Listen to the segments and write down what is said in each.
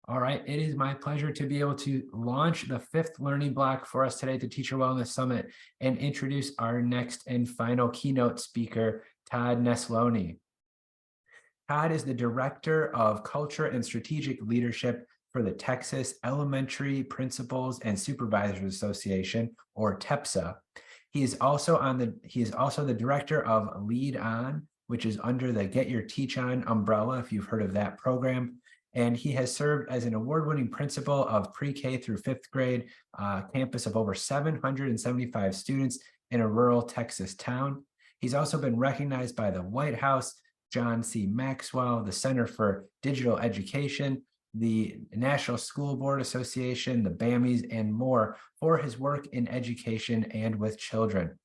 All right, it is my pleasure to be able to launch the fifth learning block for us today at the Teacher Wellness Summit and introduce our next and final keynote speaker, Todd Nesloney. Todd is the Director of Culture and Strategic Leadership for the Texas Elementary Principals and Supervisors Association, or TEPSA. He is also the director of Lead On, which is under the Get Your Teach On umbrella, if you've heard of that program. And he has served as an award-winning principal of pre-K through fifth grade campus of over 775 students in a rural Texas town. He's also been recognized by the White House, John C. Maxwell, the Center for Digital Education, the National School Board Association, the BAMIs, and more for his work in education and with children.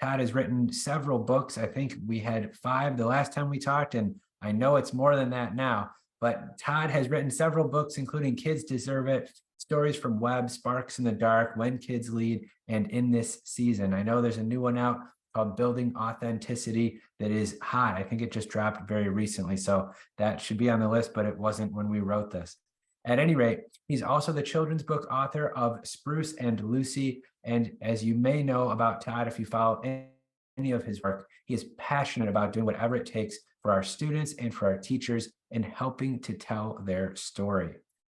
Todd has written several books. I think we had 5 the last time we talked, and I know it's more than that now. But Todd has written several books, including Kids Deserve It, Stories from Web, Sparks in the Dark, When Kids Lead, and In This Season. I know there's a new one out called Building Authenticity that is hot. I think it just dropped very recently, so that should be on the list, but it wasn't when we wrote this. At any rate, he's also the children's book author of Spruce and Lucy. And as you may know about Todd, if you follow any of his work, he is passionate about doing whatever it takes for our students and for our teachers in helping to tell their story.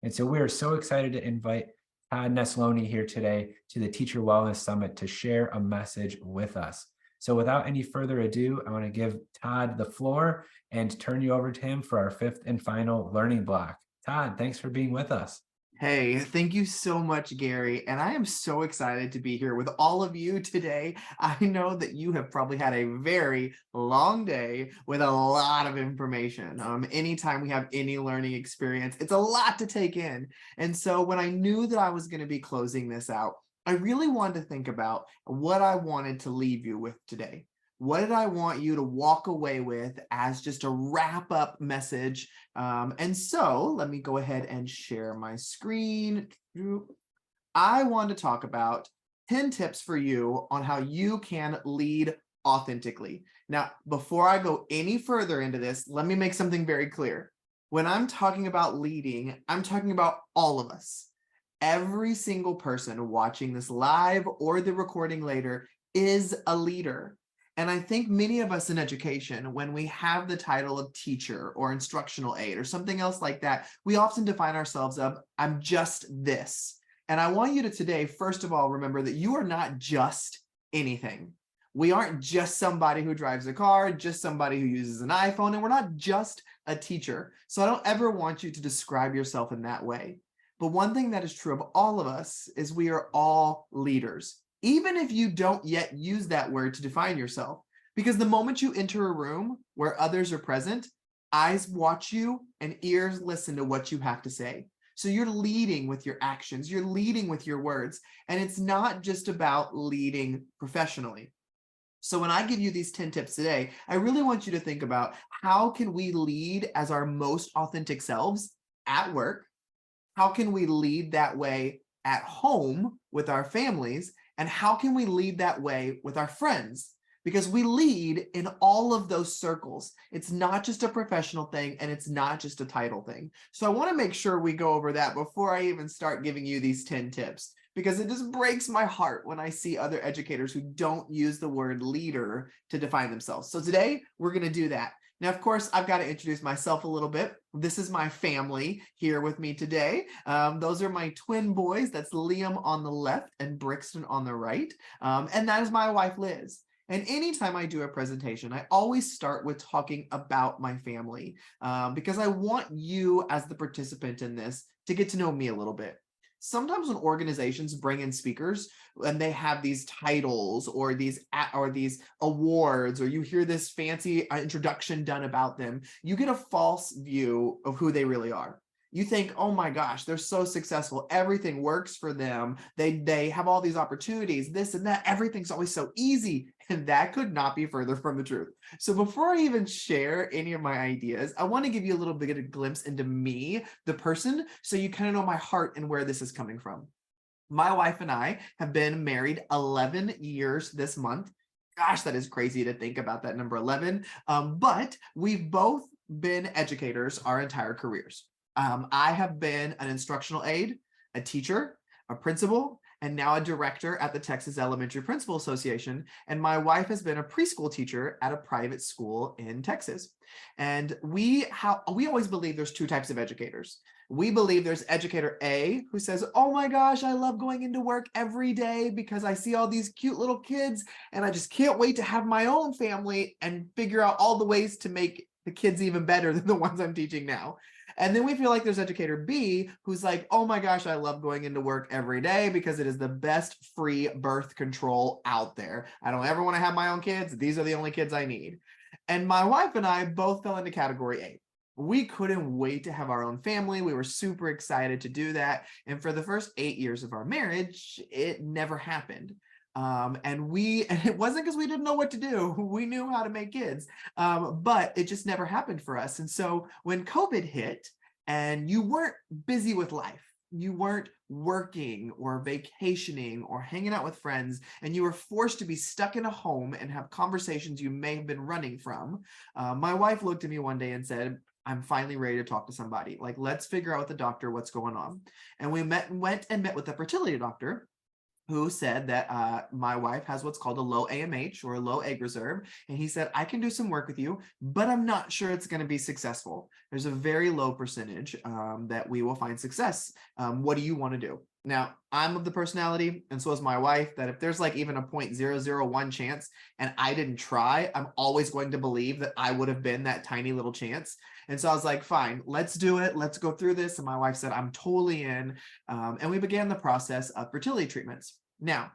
And so we are so excited to invite Todd Nesloney here today to the Teacher Wellness Summit to share a message with us. So without any further ado, I want to give Todd the floor and turn you over to him for our fifth and final learning block. Todd, thanks for being with us. Hey, thank you so much, Gary. And I am so excited to be here with all of you today. I know that you have probably had a very long day with a lot of information. Anytime we have any learning experience, it's a lot to take in. And so when I knew that I was going to be closing this out, I really wanted to think about what I wanted to leave you with today. What did I want you to walk away with as just a wrap up message? And so let me go ahead and share my screen. I want to talk about 10 tips for you on how you can lead authentically. Now, before I go any further into this, let me make something very clear. When I'm talking about leading, I'm talking about all of us. Every single person watching this live or the recording later is a leader. And I think many of us in education, when we have the title of teacher or instructional aide or something else like that, we often define ourselves of, I'm just this. And I want you to today, first of all, remember that you are not just anything. We aren't just somebody who drives a car, just somebody who uses an iPhone, and we're not just a teacher. So I don't ever want you to describe yourself in that way. But one thing that is true of all of us is we are all leaders. Even if you don't yet use that word to define yourself, because the moment you enter a room where others are present, eyes watch you and ears listen to what you have to say. So you're leading with your actions, you're leading with your words, and it's not just about leading professionally. So when I give you these 10 tips today, I really want you to think about how can we lead as our most authentic selves at work? How can we lead that way at home with our families? And how can we lead that way with our friends? Because we lead in all of those circles. It's not just a professional thing, and it's not just a title thing. So I want to make sure we go over that before I even start giving you these 10 tips, because it just breaks my heart when I see other educators who don't use the word leader to define themselves. So today we're going to do that. Now, of course, I've got to introduce myself a little bit. This is my family here with me today. Those are my twin boys. That's Liam on the left and Brixton on the right. And that is my wife, Liz. And anytime I do a presentation, I always start with talking about my family because I want you as the participant in this to get to know me a little bit. Sometimes when organizations bring in speakers and they have these titles or these awards, or you hear this fancy introduction done about them, you get a false view of who they really are. You think, oh my gosh, they're so successful. Everything works for them. They have all these opportunities, this and that. Everything's always so easy. And that could not be further from the truth. So before I even share any of my ideas, I want to give you a little bit of a glimpse into me, the person, so you kind of know my heart and where this is coming from. My wife and I have been married 11 years this month. Gosh, that is crazy to think about that number 11. But we've both been educators our entire careers. I have been an instructional aide, a teacher, a principal, and now a director at the Texas Elementary Principal Association. And my wife has been a preschool teacher at a private school in Texas. And we always believe there's two types of educators. We believe there's educator A, who says, oh my gosh, I love going into work every day because I see all these cute little kids and I just can't wait to have my own family and figure out all the ways to make the kids even better than the ones I'm teaching now. And then we feel like there's educator B, who's like, oh my gosh, I love going into work every day because it is the best free birth control out there. I don't ever want to have my own kids. These are the only kids I need. And my wife and I both fell into category A. We couldn't wait to have our own family. We were super excited to do that. And for the first 8 years of our marriage, it never happened. And it wasn't because we didn't know what to do. We knew how to make kids, but it just never happened for us. And so when COVID hit and you weren't busy with life, you weren't working or vacationing or hanging out with friends, and you were forced to be stuck in a home and have conversations you may have been running from, my wife looked at me one day and said, I'm finally ready to talk to somebody. Like, let's figure out with the doctor what's going on. And we went with a fertility doctor who said that my wife has what's called a low AMH, or a low egg reserve. And he said, I can do some work with you, but I'm not sure it's going to be successful. There's a very low percentage that we will find success. What do you want to do? Now, I'm of the personality, and so is my wife, that if there's like even a 0.001 chance and I didn't try, I'm always going to believe that I would have been that tiny little chance. And so I was like, fine, let's do it. Let's go through this. And my wife said, I'm totally in. And we began the process of fertility treatments. Now,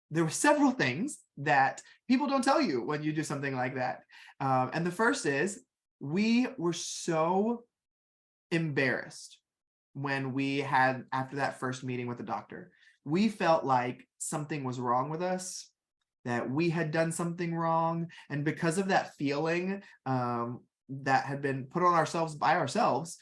there were several things that people don't tell you when you do something like that. And the first is, we were so embarrassed when we had, after that first meeting with the doctor, we felt like something was wrong with us, that we had done something wrong. And because of that feeling that had been put on ourselves by ourselves,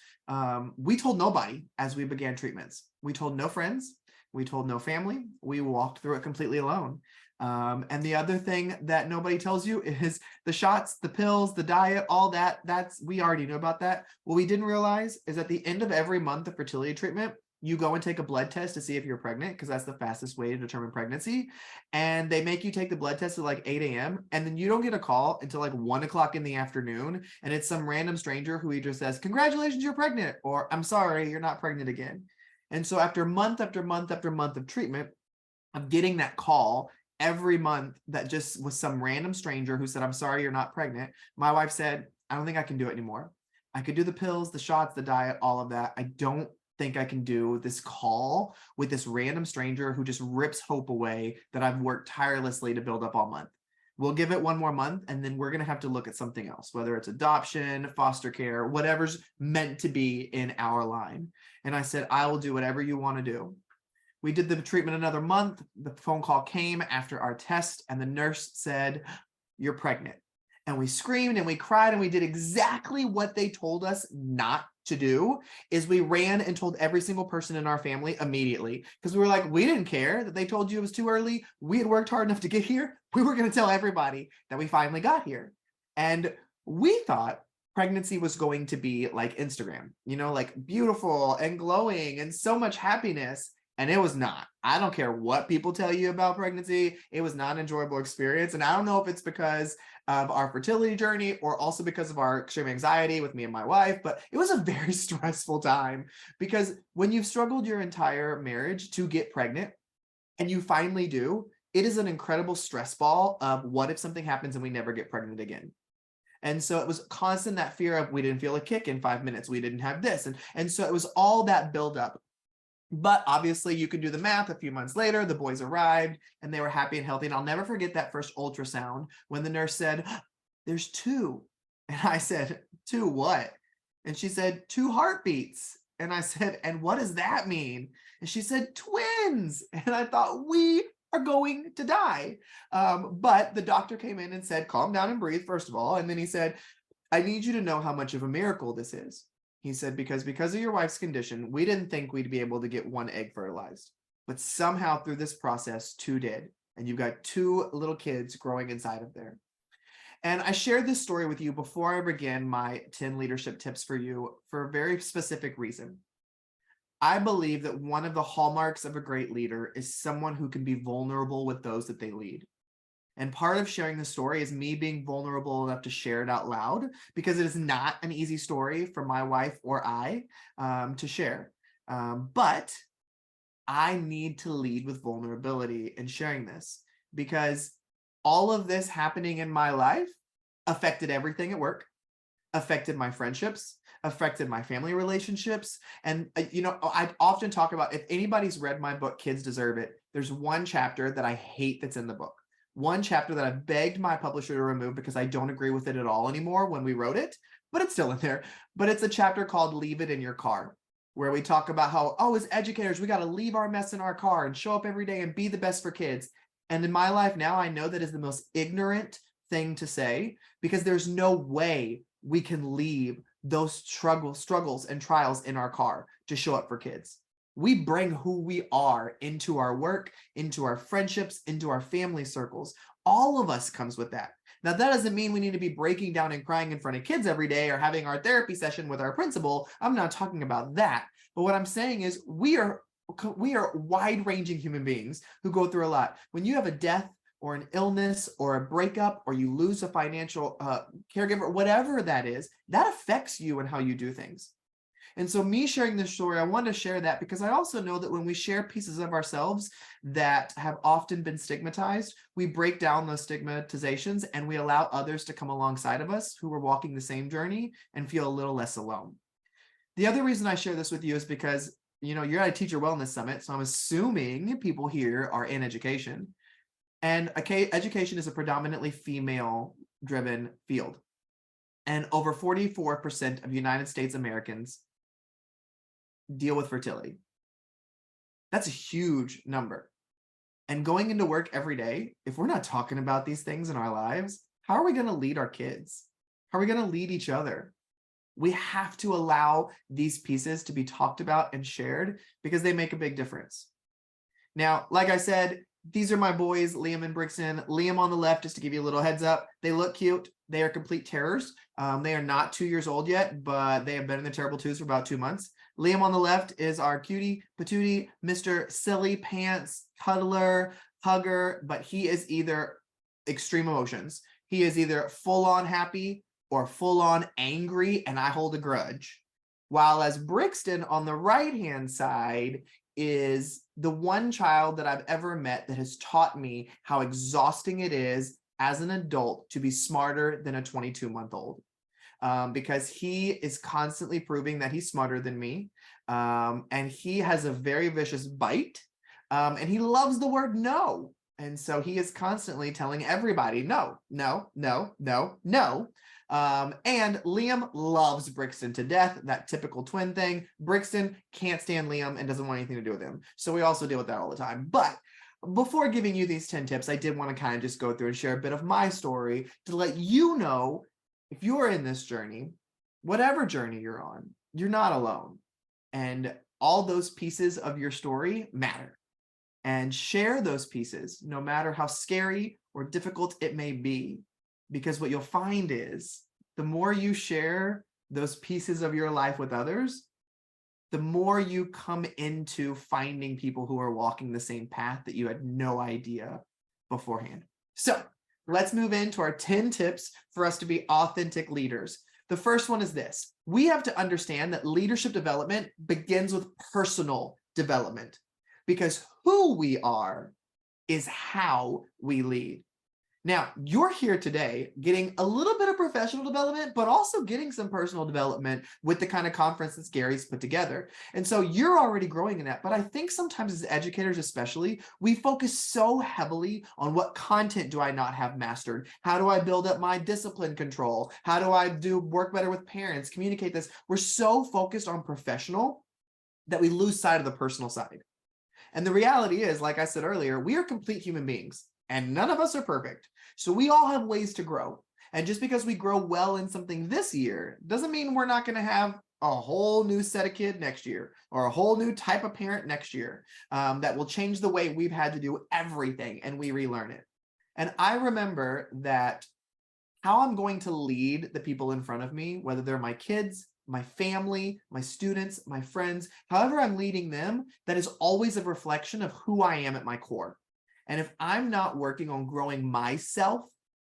we told nobody as we began treatments. We told no friends. We told no family. We walked through it completely alone. And the other thing that nobody tells you is the shots, the pills, the diet, all that, we already knew about that. What we didn't realize is at the end of every month of fertility treatment, you go and take a blood test to see if you're pregnant, because that's the fastest way to determine pregnancy. And they make you take the blood test at like 8 a.m. And then you don't get a call until like 1 o'clock in the afternoon. And it's some random stranger who either says, congratulations, you're pregnant, or I'm sorry, you're not pregnant again. And so after month after month after month of treatment, I'm getting that call every month that just was some random stranger who said, I'm sorry, you're not pregnant. My wife said, I don't think I can do it anymore. I could do the pills, the shots, the diet, all of that. I don't think I can do this call with this random stranger who just rips hope away that I've worked tirelessly to build up all month. We'll give it one more month, and then we're going to have to look at something else, whether it's adoption, foster care, whatever's meant to be in our line. And I said, I will do whatever you want to do. We did the treatment another month. The phone call came after our test, and the nurse said, you're pregnant. And we screamed and we cried, and we did exactly what they told us not to do. Is we ran and told every single person in our family immediately, because we were like, we didn't care that they told you it was too early. We had worked hard enough to get here. We were going to tell everybody that we finally got here. And we thought pregnancy was going to be like Instagram, like beautiful and glowing and so much happiness. And it was not. I don't care what people tell you about pregnancy. It was not an enjoyable experience. And I don't know if it's because of our fertility journey or also because of our extreme anxiety with me and my wife, but it was a very stressful time, because when you've struggled your entire marriage to get pregnant and you finally do, it is an incredible stress ball of what if something happens and we never get pregnant again. And so it was constant, that fear of, we didn't feel a kick in 5 minutes. We didn't have this. And so it was all that buildup. But obviously you can do the math. A few months later, the boys arrived and they were happy and healthy. And I'll never forget that first ultrasound when the nurse said, there's 2. And I said, 2 what? And she said, 2 heartbeats. And I said, and what does that mean? And she said, twins. And I thought, we are going to die. But the doctor came in and said, calm down and breathe, first of all. And then he said, I need you to know how much of a miracle this is. He said, because of your wife's condition, we didn't think we'd be able to get 1 egg fertilized. But somehow through this process, 2 did. And you've got 2 little kids growing inside of there. And I shared this story with you before I begin my 10 leadership tips for you for a very specific reason. I believe that one of the hallmarks of a great leader is someone who can be vulnerable with those that they lead. And part of sharing the story is me being vulnerable enough to share it out loud, because it is not an easy story for my wife or I to share. But I need to lead with vulnerability in sharing this, because all of this happening in my life affected everything at work, affected my friendships, affected my family relationships. And, I often talk about, if anybody's read my book, Kids Deserve It, there's one chapter that I hate that's in the book. One chapter that I've begged my publisher to remove because I don't agree with it at all anymore when we wrote it, but it's still in there. But it's a chapter called Leave It in Your Car, where we talk about how, as educators, we got to leave our mess in our car and show up every day and be the best for kids. And in my life now, I know that is the most ignorant thing to say, because there's no way we can leave those struggles and trials in our car to show up for kids. We bring who we are into our work, into our friendships, into our family circles. All of us comes with that. Now, that doesn't mean we need to be breaking down and crying in front of kids every day or having our therapy session with our principal. I'm not talking about that. But what I'm saying is we are wide-ranging human beings who go through a lot. When you have a death or an illness or a breakup, or you lose a financial caregiver, whatever that is, that affects you and how you do things. And so me sharing this story, I want to share that because I also know that when we share pieces of ourselves that have often been stigmatized, we break down those stigmatizations and we allow others to come alongside of us who are walking the same journey and feel a little less alone. The other reason I share this with you is because, you're at a teacher wellness summit, so I'm assuming people here are in education. And education is a predominantly female-driven field. And over 44% of United States Americans deal with fertility. That's a huge number. And going into work every day, if we're not talking about these things in our lives, how are we going to lead our kids? How are we going to lead each other? We have to allow these pieces to be talked about and shared because they make a big difference. Now, like I said, these are my boys, Liam and Brixton. Liam on the left, just to give you a little heads up, they look cute. They are complete terrors. They are not 2 years old yet, but they have been in the terrible twos for about 2 months. Liam on the left is our cutie patootie, Mr. Silly Pants, cuddler, hugger, but he is either extreme emotions. He is either full on happy or full on angry, and I hold a grudge. While as Brixton on the right-hand side is the one child that I've ever met that has taught me how exhausting it is as an adult to be smarter than a 22-month-old. Because he is constantly proving that he's smarter than me. And he has a very vicious bite. And he loves the word no. And so he is constantly telling everybody, no, no, no, no, no. And Liam loves Brixton to death, that typical twin thing. Brixton can't stand Liam and doesn't want anything to do with him. So we also deal with that all the time. But before giving you these 10 tips, I did want to kind of just go through and share a bit of my story to let you know, if you're in this journey, whatever journey you're on, you're not alone. And all those pieces of your story matter. And share those pieces, no matter how scary or difficult it may be. Because what you'll find is the more you share those pieces of your life with others, the more you come into finding people who are walking the same path that you had no idea beforehand. So let's move into our 10 tips for us to be authentic leaders. The first one is this. We have to understand that leadership development begins with personal development, because who we are is how we lead. Now, you're here today getting a little bit of professional development, but also getting some personal development with the kind of conference that Gary's put together. And so you're already growing in that. But I think sometimes as educators especially, we focus so heavily on what content do I not have mastered? How do I build up my discipline control? How do I work better with parents, communicate this? We're so focused on professional that we lose sight of the personal side. And the reality is, like I said earlier, we are complete human beings. And none of us are perfect. So we all have ways to grow. And just because we grow well in something this year doesn't mean we're not going to have a whole new set of kid next year or a whole new type of parent next year that will change the way we've had to do everything and we relearn it. And I remember that how I'm going to lead the people in front of me, whether they're my kids, my family, my students, my friends, however I'm leading them, that is always a reflection of who I am at my core. And if I'm not working on growing myself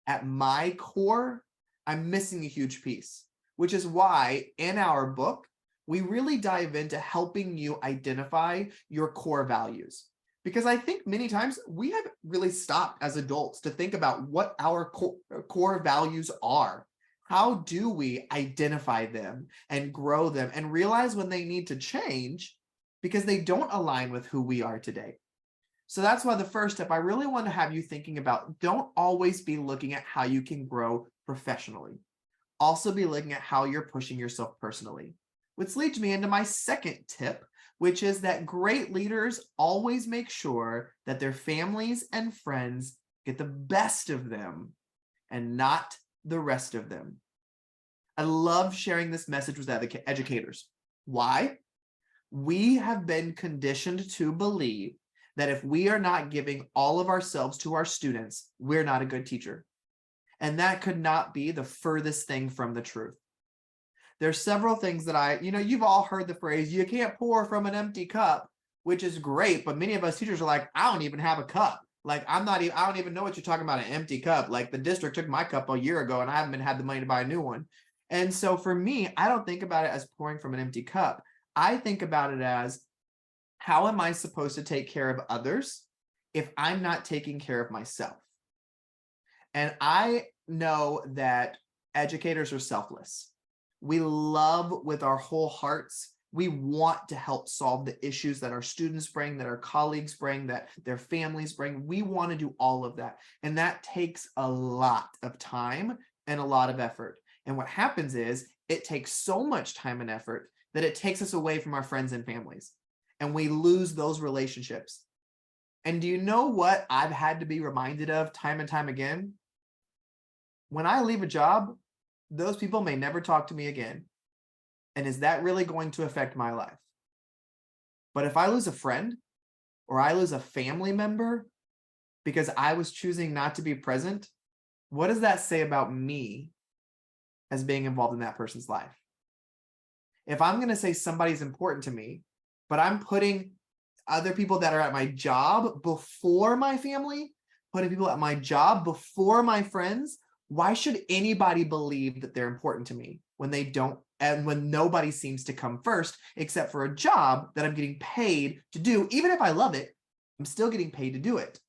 at my core, I'm missing a huge piece, which is why in our book, we really dive into helping you identify your core values. Because I think many times we haven't really stopped as adults to think about what our core values are. How do we identify them and grow them and realize when they need to change because they don't align with who we are today? So that's why the first step I really want to have you thinking about, don't always be looking at how you can grow professionally. Also be looking at how you're pushing yourself personally. Which leads me into my second tip, which is that great leaders always make sure that their families and friends get the best of them and not the rest of them. I love sharing this message with educators. Why? We have been conditioned to believe that if we are not giving all of ourselves to our students, we're not a good teacher. And that could not be the furthest thing from the truth. There's several things that you've all heard the phrase, you can't pour from an empty cup, which is great. But many of us teachers are like, I don't even have a cup. Like, I don't even know what you're talking about, an empty cup. Like, the district took my cup a year ago and I haven't had the money to buy a new one. And so for me, I don't think about it as pouring from an empty cup. I think about it as, how am I supposed to take care of others if I'm not taking care of myself? And I know that educators are selfless. We love with our whole hearts. We want to help solve the issues that our students bring, that our colleagues bring, that their families bring. We want to do all of that. And that takes a lot of time and a lot of effort. And what happens is it takes so much time and effort that it takes us away from our friends and families. And we lose those relationships. And do you know what I've had to be reminded of time and time again? When I leave a job, those people may never talk to me again. And is that really going to affect my life? But if I lose a friend or I lose a family member because I was choosing not to be present, what does that say about me as being involved in that person's life? If I'm going to say somebody's important to me, but I'm putting other people that are at my job before my family, putting people at my job before my friends, why should anybody believe that they're important to me when they don't, and when nobody seems to come first, except for a job that I'm getting paid to do? Even if I love it, I'm still getting paid to do it.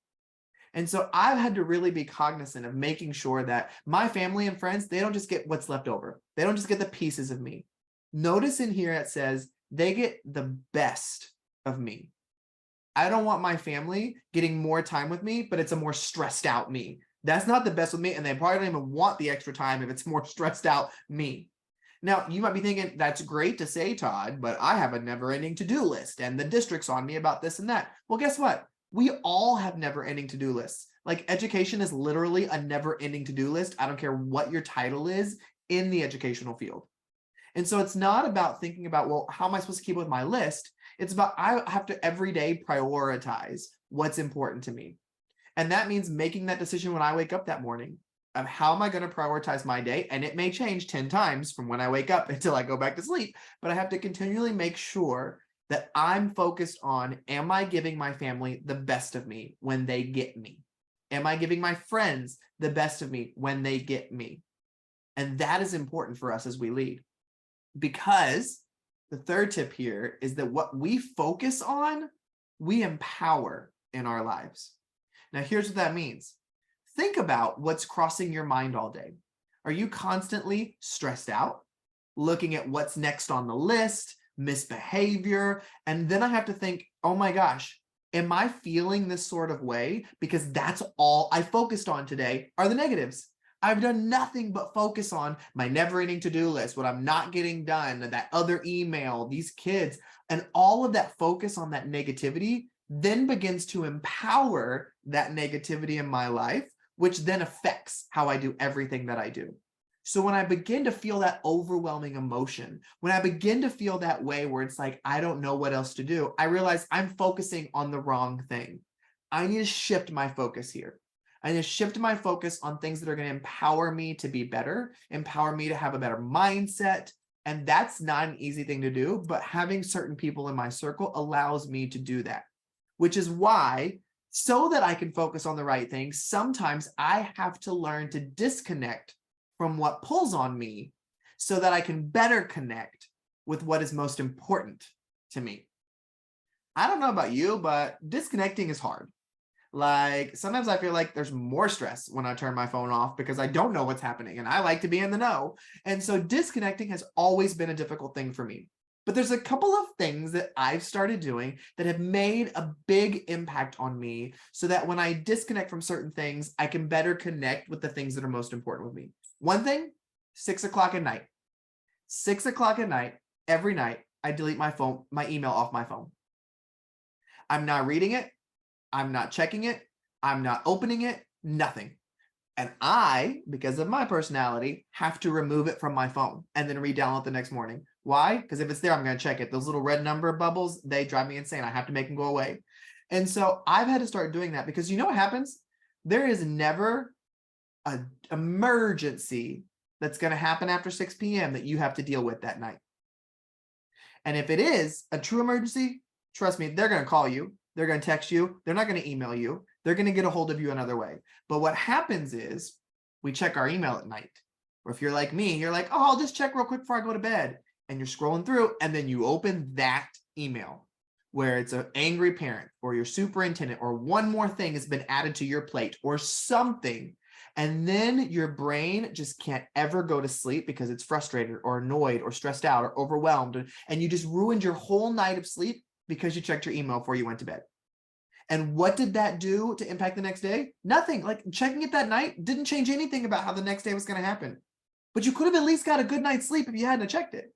And so I've had to really be cognizant of making sure that my family and friends, they don't just get what's left over. They don't just get the pieces of me. Notice in here it says they get the best of me. I don't want my family getting more time with me, but it's a more stressed out me. That's not the best with me, and they probably don't even want the extra time if it's more stressed out me. Now, you might be thinking, that's great to say, Todd, but I have a never-ending to-do list, and the district's on me about this and that. Well, guess what? We all have never-ending to-do lists. Like, education is literally a never-ending to-do list. I don't care what your title is in the educational field. And so it's not about thinking about, well, how am I supposed to keep with my list? It's about, I have to every day prioritize what's important to me. And that means making that decision when I wake up that morning of how am I going to prioritize my day? And it may change 10 times from when I wake up until I go back to sleep, but I have to continually make sure that I'm focused on, am I giving my family the best of me when they get me? Am I giving my friends the best of me when they get me? And that is important for us as we lead. Because the third tip here is that what we focus on, we empower in our lives. Now, here's what that means. Think about what's crossing your mind all day. Are you constantly stressed out, looking at what's next on the list, misbehavior? And then I have to think, oh my gosh, am I feeling this sort of way because that's all I focused on today are the negatives? I've done nothing but focus on my never-ending to-do list, what I'm not getting done, that other email, these kids, and all of that focus on that negativity then begins to empower that negativity in my life, which then affects how I do everything that I do. So when I begin to feel that overwhelming emotion, when I begin to feel that way where it's like, I don't know what else to do, I realize I'm focusing on the wrong thing. I need to shift my focus here. I need to shift my focus on things that are going to empower me to be better, empower me to have a better mindset. And that's not an easy thing to do, but having certain people in my circle allows me to do that, which is why, so that I can focus on the right things, sometimes I have to learn to disconnect from what pulls on me so that I can better connect with what is most important to me. I don't know about you, but disconnecting is hard. Like sometimes I feel like there's more stress when I turn my phone off because I don't know what's happening and I like to be in the know. And so disconnecting has always been a difficult thing for me. But there's a couple of things that I've started doing that have made a big impact on me so that when I disconnect from certain things, I can better connect with the things that are most important with me. One thing, 6 o'clock at night. 6 o'clock at night, every night, I delete my email off my phone. I'm not reading it. I'm not checking it. I'm not opening it, nothing. And I, because of my personality, have to remove it from my phone and then re-download the next morning. Why? Because if it's there, I'm going to check it. Those little red number bubbles, they drive me insane. I have to make them go away. And so I've had to start doing that because you know what happens? There is never an emergency that's going to happen after 6 p.m. that you have to deal with that night. And if it is a true emergency, trust me, they're going to call you. They're going to text you. They're not going to email you. They're going to get a hold of you another way. But what happens is we check our email at night. Or if you're like me, you're like, oh, I'll just check real quick before I go to bed. And you're scrolling through and then you open that email where it's an angry parent or your superintendent or one more thing has been added to your plate or something. And then your brain just can't ever go to sleep because it's frustrated or annoyed or stressed out or overwhelmed. And you just ruined your whole night of sleep because you checked your email before you went to bed. And what did that do to impact the next day? Nothing. Like checking it that night didn't change anything about how the next day was going to happen. But you could have at least got a good night's sleep if you hadn't checked it.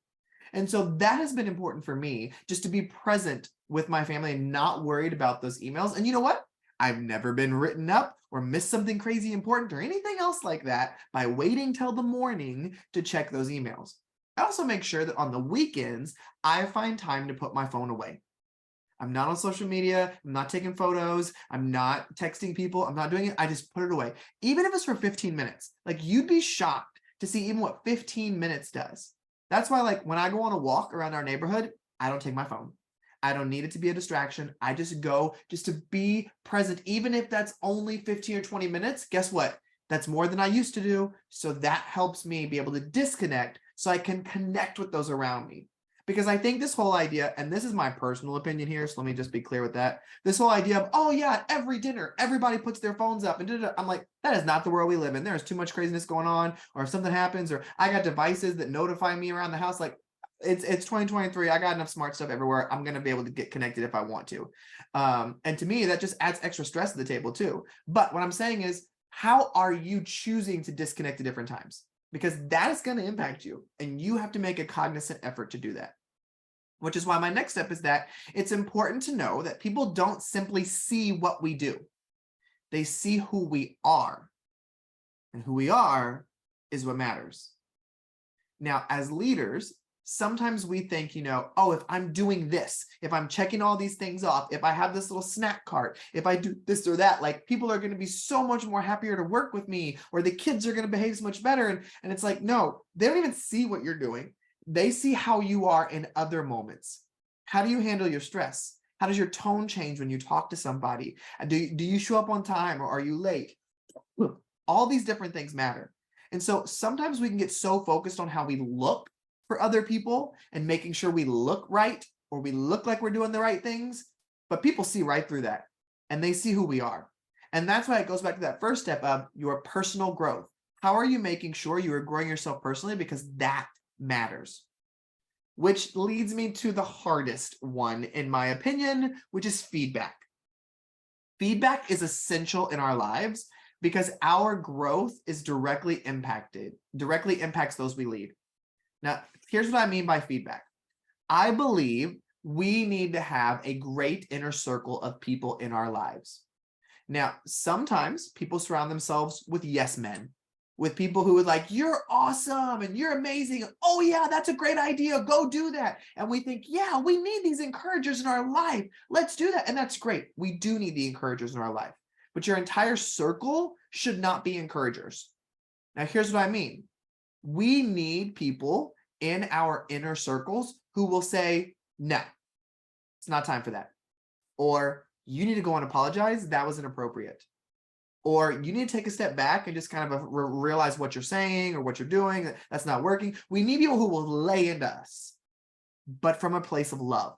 And so that has been important for me, just to be present with my family and not worried about those emails. And you know what? I've never been written up or missed something crazy important or anything else like that by waiting till the morning to check those emails. I also make sure that on the weekends, I find time to put my phone away. I'm not on social media. I'm not taking photos. I'm not texting people. I'm not doing it. I just put it away. Even if it's for 15 minutes, like you'd be shocked to see even what 15 minutes does. That's why like when I go on a walk around our neighborhood, I don't take my phone. I don't need it to be a distraction. I just go just to be present. Even if that's only 15 or 20 minutes, guess what? That's more than I used to do. So that helps me be able to disconnect so I can connect with those around me. Because I think this whole idea, and this is my personal opinion here, so let me just be clear with that. This whole idea of, oh yeah, at every dinner, everybody puts their phones up and da-da-da. I'm like, that is not the world we live in. There's too much craziness going on, or if something happens, or I got devices that notify me around the house. Like it's 2023. I got enough smart stuff everywhere. I'm going to be able to get connected if I want to. And to me, that just adds extra stress to the table too. But what I'm saying is, how are you choosing to disconnect at different times? Because that is going to impact you and you have to make a cognizant effort to do that. Which is why my next step is that it's important to know that people don't simply see what we do. They see who we are. And who we are is what matters. Now, as leaders, sometimes we think, oh, if I'm doing this, if I'm checking all these things off, if I have this little snack cart, if I do this or that, like people are going to be so much more happier to work with me, or the kids are going to behave so much better. And it's like, no, they don't even see what you're doing. They see how you are in other moments. How do you handle your stress? How does your tone change when you talk to somebody? Do you show up on time or are you late? All these different things matter. And so sometimes we can get so focused on how we look for other people and making sure we look right or we look like we're doing the right things, but people see right through that and they see who we are. And that's why it goes back to that first step of your personal growth. How are you making sure you are growing yourself personally? Because that matters. Which leads me to the hardest one, in my opinion, which is feedback. Feedback is essential in our lives because our growth is directly impacts those we lead. Now, here's what I mean by feedback. I believe we need to have a great inner circle of people in our lives. Now, sometimes people surround themselves with yes men, with people who are like, you're awesome and you're amazing. Oh yeah, that's a great idea. Go do that. And we think, yeah, we need these encouragers in our life. Let's do that. And that's great. We do need the encouragers in our life. but your entire circle should not be encouragers. Now, here's what I mean. We need people in our inner circles who will say, no, it's not time for that. Or you need to go and apologize. That was inappropriate. Or you need to take a step back and just kind of realize what you're saying or what you're doing. That's not working. We need people who will lay into us, but from a place of love.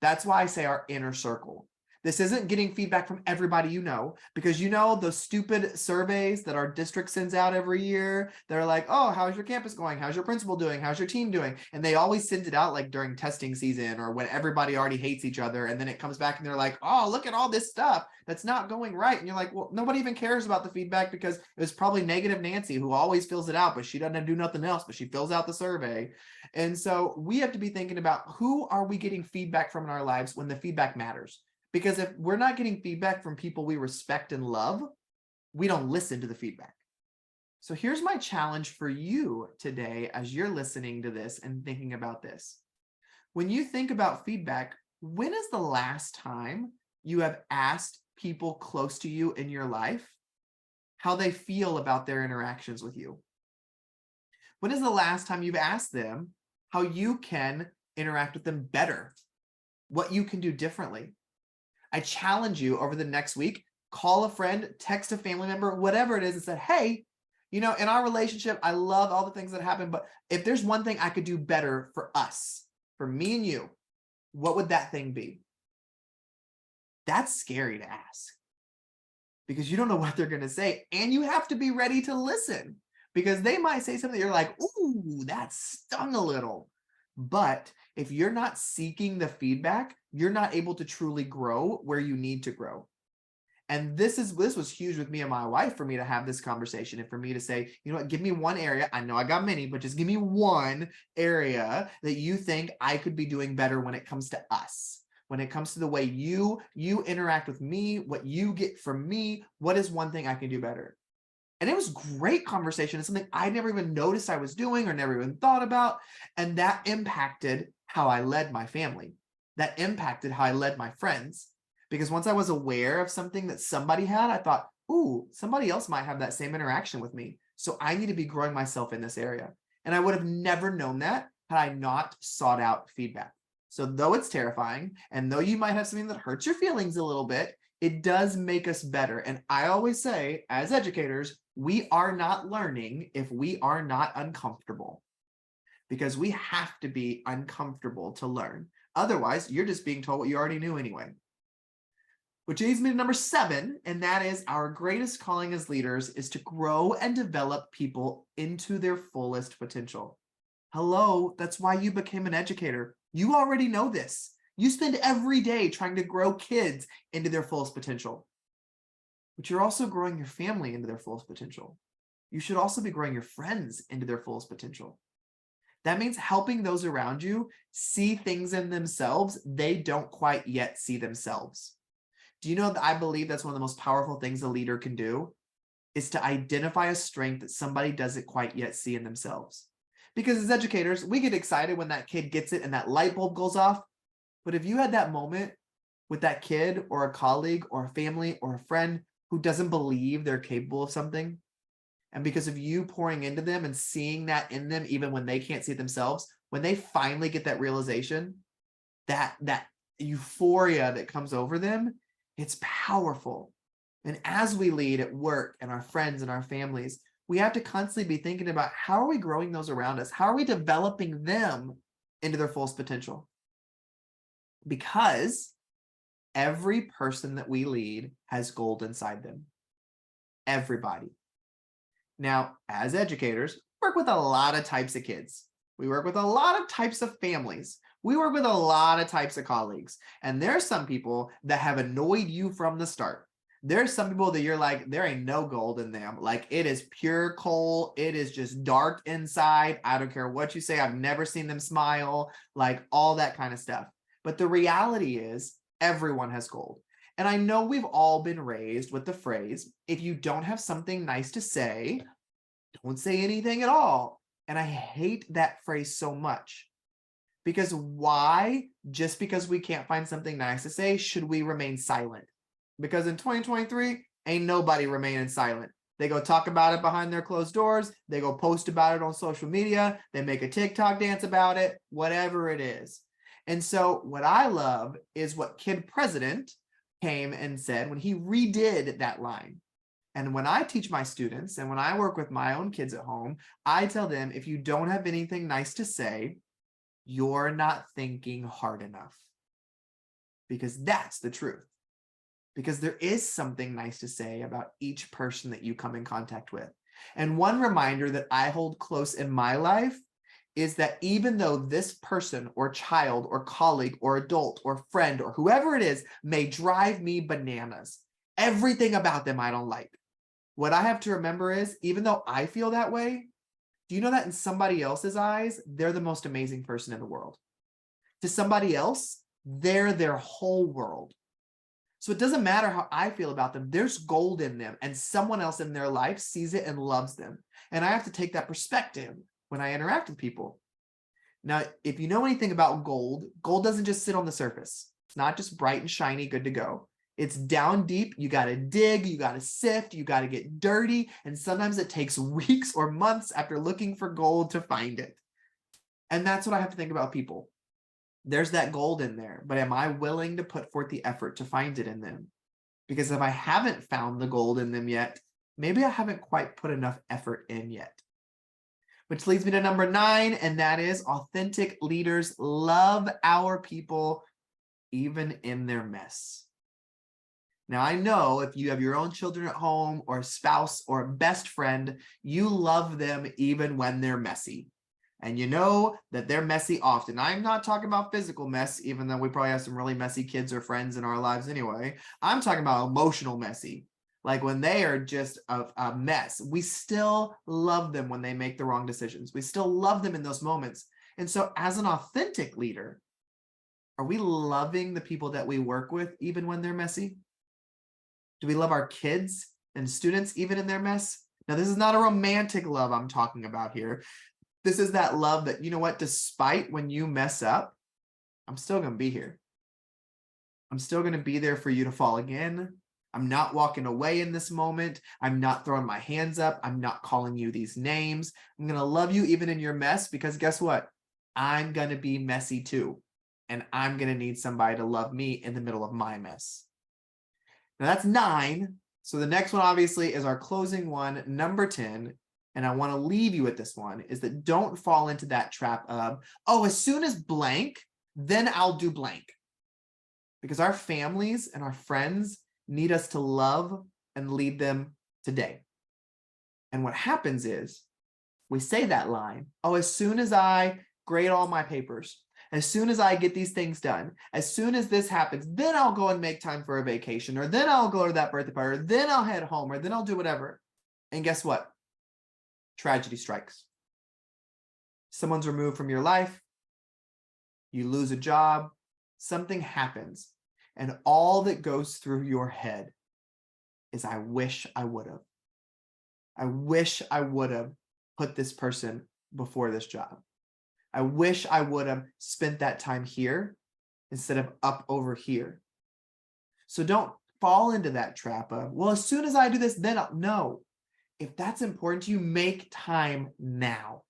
That's why I say our inner circle. This isn't getting feedback from everybody you know, because you know those stupid surveys that our district sends out every year. They're like, oh, how's your campus going? How's your principal doing? How's your team doing? And they always send it out like during testing season or when everybody already hates each other. And then it comes back and they're like, oh, look at all this stuff that's not going right. And you're like, well, nobody even cares about the feedback because it was probably negative Nancy who always fills it out, but she doesn't do nothing else, but she fills out the survey. And so we have to be thinking about who are we getting feedback from in our lives when the feedback matters. Because if we're not getting feedback from people we respect and love, we don't listen to the feedback. So here's my challenge for you today as you're listening to this and thinking about this. When you think about feedback, when is the last time you have asked people close to you in your life how they feel about their interactions with you? When is the last time you've asked them how you can interact with them better? What you can do differently? I challenge you over the next week, call a friend, text a family member, whatever it is, and say, hey, you know, in our relationship, I love all the things that happen, but if there's one thing I could do better for us, for me and you, what would that thing be? That's scary to ask because you don't know what they're going to say, and you have to be ready to listen because they might say something that you're like, ooh, that stung a little. But if you're not seeking the feedback, you're not able to truly grow where you need to grow. And this was huge with me and my wife for me to have this conversation and for me to say, you know what, give me one area. I know I got many, but just give me one area that you think I could be doing better when it comes to us. When it comes to the way you interact with me, what you get from me, what is one thing I can do better? And it was great conversation. It's something I never even noticed I was doing or never even thought about. And that impacted how I led my family. That impacted how I led my friends. Because once I was aware of something that somebody had, I thought, ooh, somebody else might have that same interaction with me. So I need to be growing myself in this area. And I would have never known that had I not sought out feedback. So though it's terrifying, and though you might have something that hurts your feelings a little bit, it does make us better. And I always say, as educators, we are not learning if we are not uncomfortable, because we have to be uncomfortable to learn. Otherwise, you're just being told what you already knew anyway. Which leads me to number 7, and that is our greatest calling as leaders is to grow and develop people into their fullest potential. Hello, that's why you became an educator. You already know this. You spend every day trying to grow kids into their fullest potential. But you're also growing your family into their fullest potential. You should also be growing your friends into their fullest potential. That means helping those around you see things in themselves they don't quite yet see themselves. Do you know that I believe that's one of the most powerful things a leader can do is to identify a strength that somebody doesn't quite yet see in themselves. Because as educators, we get excited when that kid gets it and that light bulb goes off. But if you had that moment with that kid or a colleague or a family or a friend who doesn't believe they're capable of something, and because of you pouring into them and seeing that in them, even when they can't see it themselves, when they finally get that realization, that euphoria that comes over them, it's powerful. And as we lead at work and our friends and our families, we have to constantly be thinking about how are we growing those around us? How are we developing them into their fullest potential? Because every person that we lead has gold inside them. Everybody. Now, as educators, we work with a lot of types of kids. We work with a lot of types of families. We work with a lot of types of colleagues. And there are some people that have annoyed you from the start. There's some people that you're like, there ain't no gold in them. Like it is pure coal. It is just dark inside. I don't care what you say. I've never seen them smile, like all that kind of stuff. But the reality is everyone has gold. And I know we've all been raised with the phrase, if you don't have something nice to say, don't say anything at all. And I hate that phrase so much. Because why, just because we can't find something nice to say, should we remain silent? because in 2023, ain't nobody remaining silent. They go talk about it behind their closed doors. They go post about it on social media. They make a TikTok dance about it, whatever it is. And so what I love is what Kid President came and said when he redid that line. And when I teach my students and when I work with my own kids at home, I tell them, if you don't have anything nice to say, you're not thinking hard enough. Because that's the truth. Because there is something nice to say about each person that you come in contact with. And one reminder that I hold close in my life is that even though this person or child or colleague or adult or friend or whoever it is may drive me bananas, everything about them I don't like. What I have to remember is, even though I feel that way, do you know that in somebody else's eyes, they're the most amazing person in the world? To somebody else, they're their whole world. So it doesn't matter how I feel about them, there's gold in them, and someone else in their life sees it and loves them. And I have to take that perspective when I interact with people. Now, if you know anything about gold, gold doesn't just sit on the surface. It's not just bright and shiny, good to go. It's down deep. You got to dig, you got to sift, you got to get dirty. And sometimes it takes weeks or months after looking for gold to find it. And that's what I have to think about people. There's that gold in there, but am I willing to put forth the effort to find it in them? Because if I haven't found the gold in them yet, maybe I haven't quite put enough effort in yet. Which leads me to number 9, and that is authentic leaders love our people even in their mess. Now, I know if you have your own children at home or a spouse or a best friend, you love them even when they're messy. And you know that they're messy often. I'm not talking about physical mess, even though we probably have some really messy kids or friends in our lives anyway. I'm talking about emotional messy. Like when they are just a mess, we still love them when they make the wrong decisions. We still love them in those moments. And so as an authentic leader, are we loving the people that we work with even when they're messy? Do we love our kids and students even in their mess? Now, this is not a romantic love I'm talking about here. This is that love that, you know what, despite when you mess up, I'm still going to be here. I'm still going to be there for you to fall again. I'm not walking away in this moment. I'm not throwing my hands up. I'm not calling you these names. I'm going to love you even in your mess, because guess what? I'm going to be messy too. And I'm going to need somebody to love me in the middle of my mess. Now that's 9. So the next one obviously is our closing one, number 10. And I want to leave you with this one, is that don't fall into that trap of, oh, as soon as blank, then I'll do blank. Because our families and our friends need us to love and lead them today. And what happens is we say that line, oh, as soon as I grade all my papers, as soon as I get these things done, as soon as this happens, then I'll go and make time for a vacation, or then I'll go to that birthday party, or then I'll head home, or then I'll do whatever. And guess what? Tragedy strikes. Someone's removed from your life. You lose a job. Something happens. And all that goes through your head is, I wish I would have. I wish I would have put this person before this job. I wish I would have spent that time here instead of up over here. So don't fall into that trap of, well, as soon as I do this, then I'll. No. If that's important to you, make time now.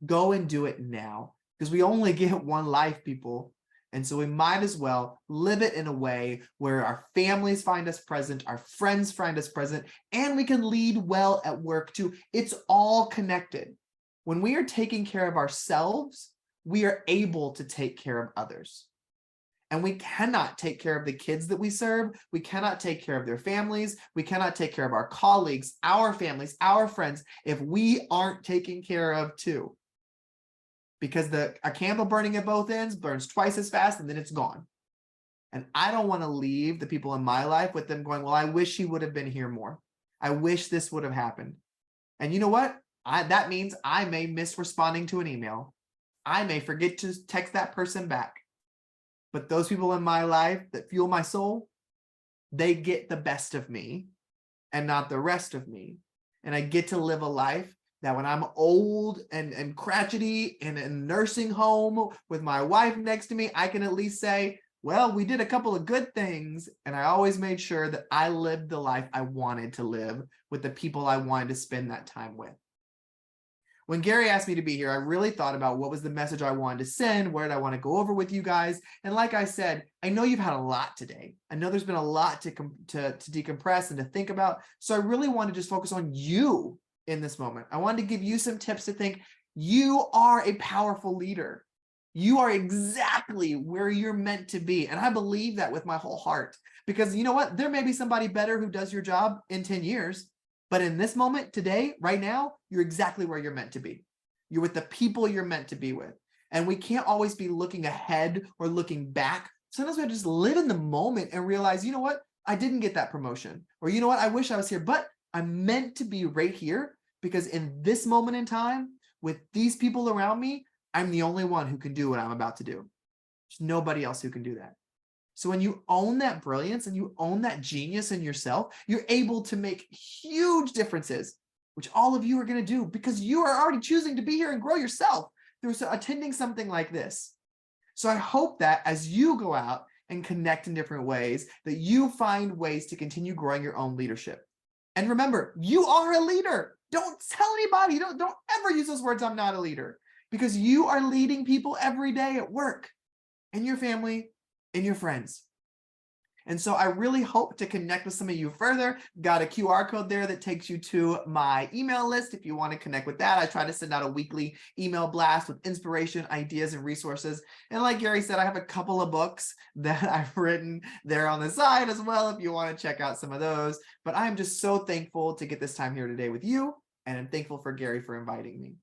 Go and do it now, because we only get one life, people. And so we might as well live it in a way where our families find us present, our friends find us present, and we can lead well at work too. It's all connected. When we are taking care of ourselves, we are able to take care of others. And we cannot take care of the kids that we serve. We cannot take care of their families. We cannot take care of our colleagues, our families, our friends, if we aren't taken care of too. Because a candle burning at both ends burns twice as fast and then it's gone. And I don't want to leave the people in my life with them going, well, I wish he would have been here more. I wish this would have happened. And you know what? That means I may miss responding to an email. I may forget to text that person back. But those people in my life that fuel my soul, they get the best of me and not the rest of me. And I get to live a life that when I'm old and crotchety in a nursing home with my wife next to me, I can at least say, Well, we did a couple of good things, and I always made sure that I lived the life I wanted to live with the people I wanted to spend that time with. When Gary asked me to be here, I really thought about what was the message I wanted to send, where did I want to go over with you guys. And like I said, I know you've had a lot today. I know there's been a lot to decompress and to think about. So I really want to just focus on you in this moment. I wanted to give you some tips to think. You are a powerful leader. You are exactly where you're meant to be. And I believe that with my whole heart, because you know what? There may be somebody better who does your job in 10 years. But in this moment, today, right now, you're exactly where you're meant to be. You're with the people you're meant to be with. And we can't always be looking ahead or looking back. Sometimes we have to just live in the moment and realize, you know what? I didn't get that promotion. Or you know what? I wish I was here, but I'm meant to be right here because in this moment in time, with these people around me, I'm the only one who can do what I'm about to do. There's nobody else who can do that. So when you own that brilliance and you own that genius in yourself, you're able to make huge differences, which all of you are going to do because you are already choosing to be here and grow yourself through attending something like this. So I hope that as you go out and connect in different ways, that you find ways to continue growing your own leadership. And remember, you are a leader. Don't tell anybody. Don't ever use those words, I'm not a leader, because you are leading people every day at work, in your family, in your friends. And so I really hope to connect with some of you further. Got a QR code there that takes you to my email list if you want to connect with that. I try to send out a weekly email blast with inspiration, ideas, and resources. And like Gary said, I have a couple of books that I've written there on the side as well if you want to check out some of those. But I'm just so thankful to get this time here today with you. And I'm thankful for Gary for inviting me.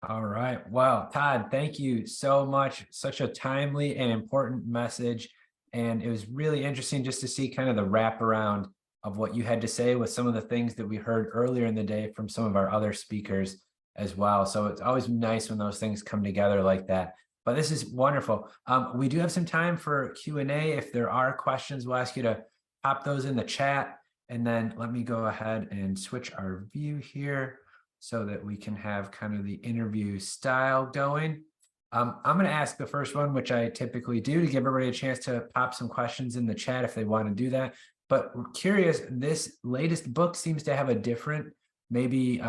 All right. Well, Todd, thank you so much. Such a timely and important message. And it was really interesting just to see kind of the wraparound of what you had to say with some of the things that we heard earlier in the day from some of our other speakers as well. So it's always nice when those things come together like that. But this is wonderful. We do have some time for Q&A. If there are questions, we'll ask you to pop those in the chat. And then let me go ahead and switch our view here so that we can have kind of the interview style going. I'm going to ask the first one, which I typically do, to give everybody a chance to pop some questions in the chat if they want to do that. But we're curious, this latest book seems to have a different maybe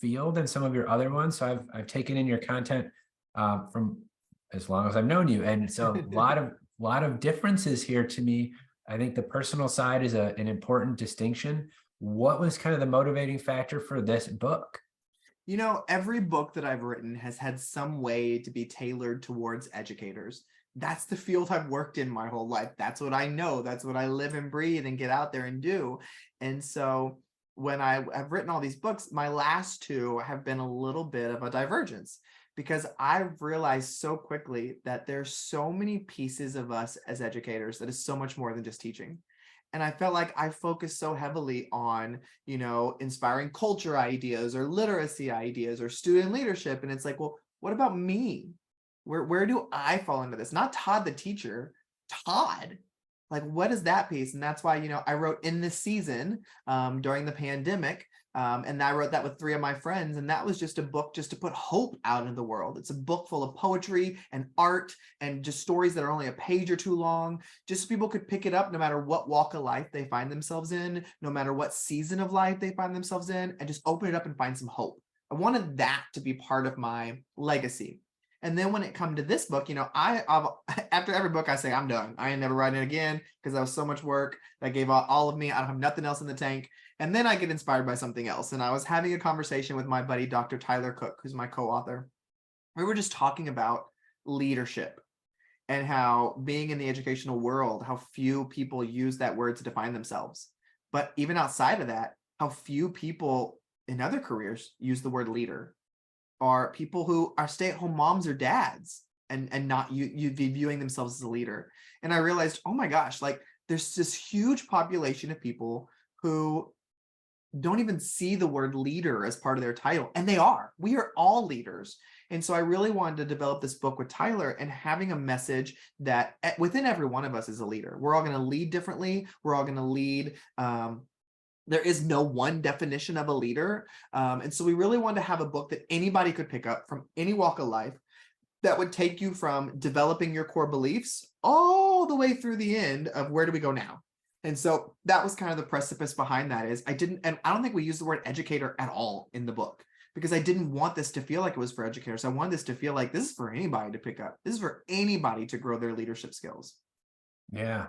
feel than some of your other ones. So I've taken in your content from as long as I've known you. And so a lot of differences here to me. I think the personal side is an important distinction. What was kind of the motivating factor for this book? You know, every book that I've written has had some way to be tailored towards educators. That's the field I've worked in my whole life. That's what I know. That's what I live and breathe and get out there and do. And so when I've written all these books, my last two have been a little bit of a divergence because I've realized so quickly that there's so many pieces of us as educators that is so much more than just teaching. And I felt like I focused so heavily on, you know, inspiring culture ideas or literacy ideas or student leadership. And it's like, well, what about me? Where do I fall into this? Not Todd, the teacher, Todd. Like, what is that piece? And that's why, you know, I wrote In This Season during the pandemic. And I wrote that with 3 of my friends. And that was just a book just to put hope out into the world. It's a book full of poetry and art and just stories that are only a page or 2 long, just so people could pick it up no matter what walk of life they find themselves in, no matter what season of life they find themselves in, and just open it up and find some hope. I wanted that to be part of my legacy. And then when it come to this book, you know, I've after every book I say, I'm done. I ain't never writing it again because that was so much work. That gave all of me. I don't have nothing else in the tank. And then I get inspired by something else. And I was having a conversation with my buddy, Dr. Tyler Cook, who's my co-author. We were just talking about leadership and how being in the educational world, how few people use that word to define themselves. But even outside of that, how few people in other careers use the word leader. Are people who are stay-at-home moms or dads and not you viewing themselves as a leader. And I realized, oh my gosh, like there's this huge population of people who don't even see the word leader as part of their title. And we are all leaders. And so I really wanted to develop this book with Tyler and having a message that within every one of us is a leader. We're all going to lead differently. We're all going to lead there is no one definition of a leader. And so we really wanted to have a book that anybody could pick up from any walk of life that would take you from developing your core beliefs all the way through the end of where do we go now. And so that was kind of the precipice behind that. Is I didn't, and I don't think we used the word educator at all in the book, because I didn't want this to feel like it was for educators. I wanted this to feel like this is for anybody to pick up. This is for anybody to grow their leadership skills. Yeah.